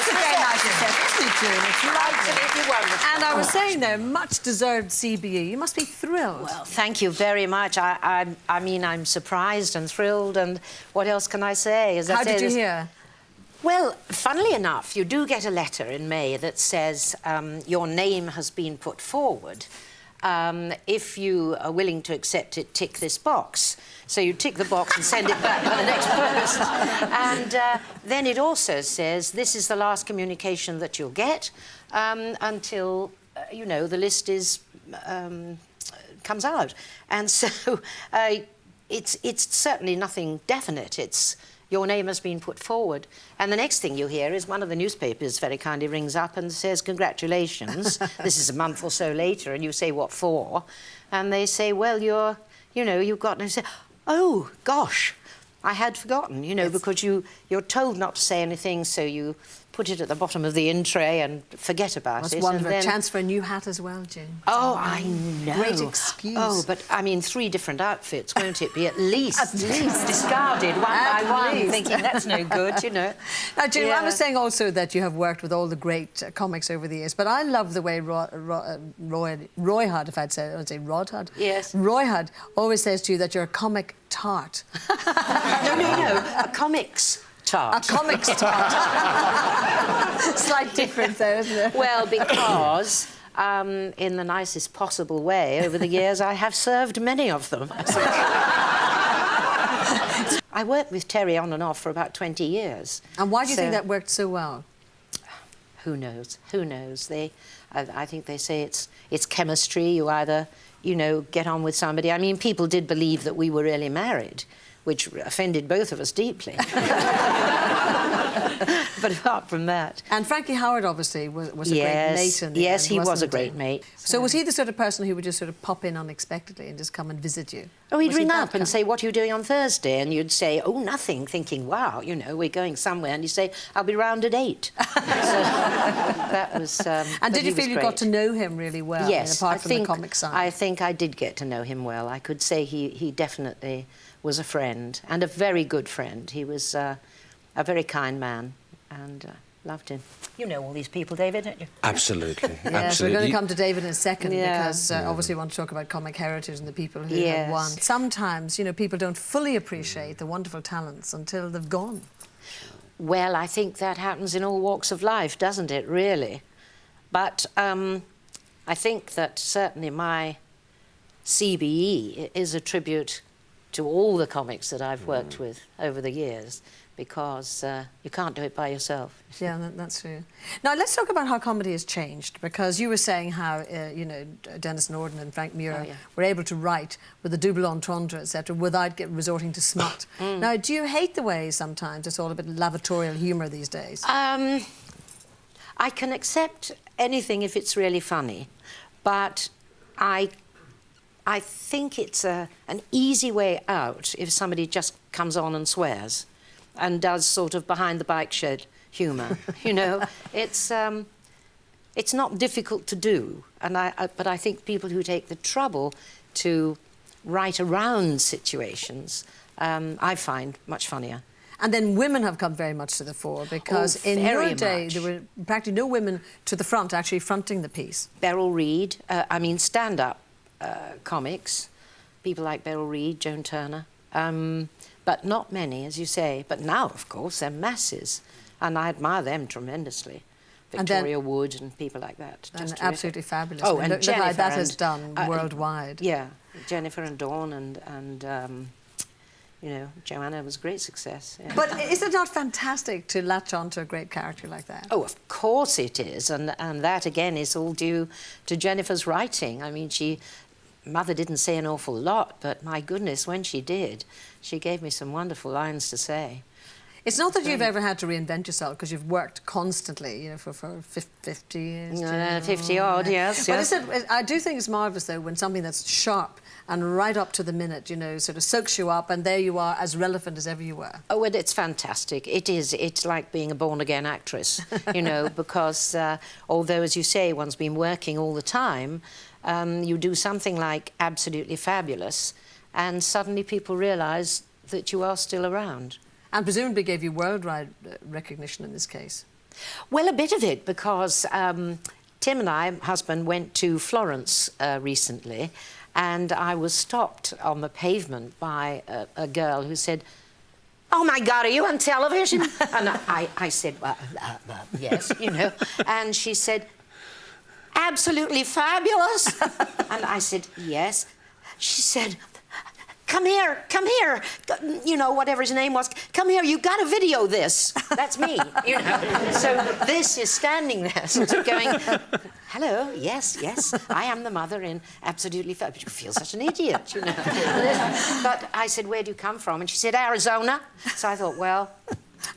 It's a very nice reception, isn't it, June? It's lovely. Absolutely wonderful. And I was saying there, much-deserved CBE. You must be thrilled. Well, thank you very much. I mean, I'm surprised and thrilled, and what else can I say? How did you hear? Well, funnily enough, you do get a letter in May that says your name has been put forward. If you are willing to accept it, tick this box. So you tick the box and send it back to the next post. And then it also says this is the last communication that you'll get until, you know, the list is comes out. And so it's certainly nothing definite. It's your name has been put forward. And the next thing you hear is one of the newspapers very kindly rings up and says, congratulations. This is a month or so later, and you say, what for? And they say, well, you've got... And I say, oh, gosh, I had forgotten, you know, yes. Because you're told not to say anything, so you put it at the bottom of the in-tray and forget about it. That's wonderful. A chance for a new hat as well, June. Oh, I know. Great excuse. Oh, but, I mean, 3 different outfits, won't it be? At least. At least. Discarded one by one, thinking that's no good, you know. Now, June, I was saying also that you have worked with all the great comics over the years, but I love the way Roy Hudd, if I'd say Rod Hudd? Yes. Roy Hudd always says to you that you're a comic tart. No, a comics tart. A comics tart. Slight difference there, isn't it? Well, because in the nicest possible way, over the years, I have served many of them. I worked with Terry on and off for about 20 years. And why do you think that worked so well? Who knows? Who knows? I think they say it's chemistry. You either, you know, get on with somebody. I mean, people did believe that we were really married, which offended both of us deeply. But apart from that... And Frankie Howard, obviously, was a great mate in the Yes, end, he was a he? great mate. So was he the sort of person who would just sort of pop in unexpectedly and just come and visit you? Oh, he'd ring up and say, what are you doing on Thursday? And you'd say, oh, nothing, thinking, wow, you know, we're going somewhere. And he'd say, I'll be round at 8. So that was... and did you feel you got to know him really well? Yes, apart from the comic side? I think I did get to know him well. I could say he definitely was a friend, and a very good friend. He was a very kind man, and loved him. You know all these people, David, don't you? Absolutely. Yes, absolutely. we're going to come to David in a second, because obviously we want to talk about comic heritage and the people who have won. Sometimes, you know, people don't fully appreciate the wonderful talents until they've gone. Well, I think that happens in all walks of life, doesn't it, really? But I think that certainly my CBE is a tribute to all the comics that I've worked with over the years, because you can't do it by yourself. Yeah, that's true. Now, let's talk about how comedy has changed, because you were saying how, you know, Dennis Norden and Frank Muir were able to write with a double entendre, etc., without resorting to smut. Now, do you hate the way sometimes it's all a bit lavatorial humour these days? I can accept anything if it's really funny, but I think it's an easy way out if somebody just comes on and swears and does sort of behind the bike shed humour. You know, it's not difficult to do, and but I think people who take the trouble to write around situations, I find much funnier. And then women have come very much to the fore, because in your day there were practically no women to the front actually fronting the piece. Beryl Reid, I mean stand-up comics, people like Beryl Reid, Joan Turner, but not many, as you say. But now, of course, they're masses, and I admire them tremendously. Victoria Wood and people like that. Just absolutely fabulous. Oh, and Jennifer, how that has done worldwide. Yeah, Jennifer and Dawn and you know, Joanna was a great success. Yeah. But is it not fantastic to latch on to a great character like that? Oh, of course it is, and that again is all due to Jennifer's writing. I mean, Mother didn't say an awful lot, but my goodness, when she did, she gave me some wonderful lines to say. It's not that you've ever had to reinvent yourself, because you've worked constantly, you know, for 50 years. 50-odd, yes. But I do think it's marvellous, though, when something that's sharp and right up to the minute, you know, sort of soaks you up, and there you are, as relevant as ever you were. Oh, and it's fantastic. It is. It's like being a born-again actress, you know, because although, as you say, one's been working all the time, you do something like Absolutely Fabulous, and suddenly people realise that you are still around. And presumably gave you worldwide recognition in this case. Well, a bit of it, because Tim and I, husband, went to Florence recently, and I was stopped on the pavement by a girl who said, "Oh, my God, are you on television?" And I said, well, yes, you know. And she said, "Absolutely fabulous." And I said, "Yes." She said, come here, you know, whatever his name was, "Come here, you've got to video this." That's me, you know. So this is standing there, sort of going, "Hello, yes, I am the mother in Absolutely Fabulous." You feel such an idiot, you know. But I said, "Where do you come from?" And she said, "Arizona." So I thought, well,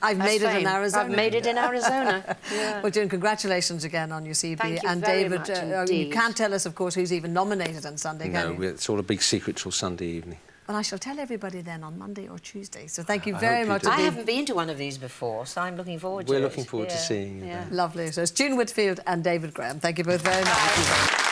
I've made it in Arizona. I've made it in Arizona. Yeah. Well, June, congratulations again on your CB. Thank you and very David, much you indeed. can't tell us, of course, who's even nominated on Sunday, can you? It's all a big secret till Sunday evening. Well, I shall tell everybody then on Monday or Tuesday. So thank you very much. I haven't been to one of these before, so I'm looking forward to it. We're looking forward to seeing you. Lovely. So it's June Whitfield and David Graham. Thank you both very much.